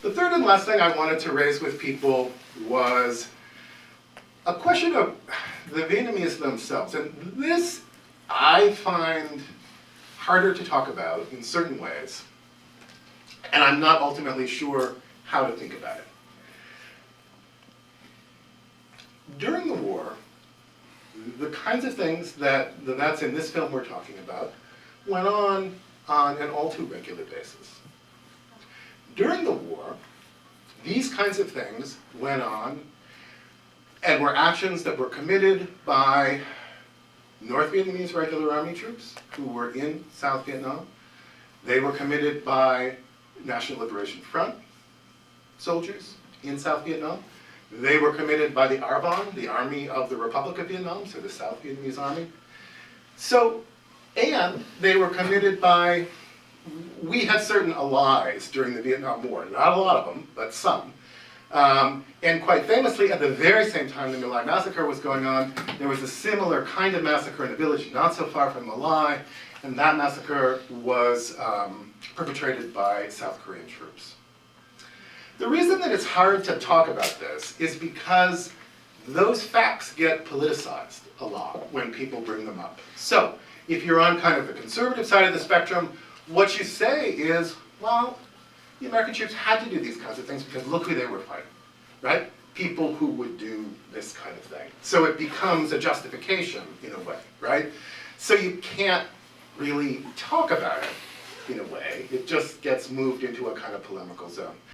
The third and last thing I wanted to raise with people was a question of the Vietnamese themselves. And this I find harder to talk about in certain ways, and I'm not ultimately sure how to think about it. During the war, the kinds of things that the vets in this film we're talking about went on an all too regular basis. During the war, these kinds of things went on and were actions that were committed by North Vietnamese Regular Army troops who were in South Vietnam. They were committed by National Liberation Front soldiers in South Vietnam. They were committed by the ARVN, the Army of the Republic of Vietnam, so the South Vietnamese Army. And they were committed by, we had certain allies during the Vietnam War, not a lot of them, but some. And quite famously, at the very same time the My Lai massacre was going on, there was a similar kind of massacre in a village not so far from My Lai, and that massacre was perpetrated by South Korean troops. The reason that it's hard to talk about this is because those facts get politicized a lot when people bring them up. So, if you're on kind of the conservative side of the spectrum, what you say is, well, the American troops had to do these kinds of things because look who they were fighting, right? People who would do this kind of thing. So it becomes a justification in a way, right? So you can't really talk about it in a way. It just gets moved into a kind of polemical zone.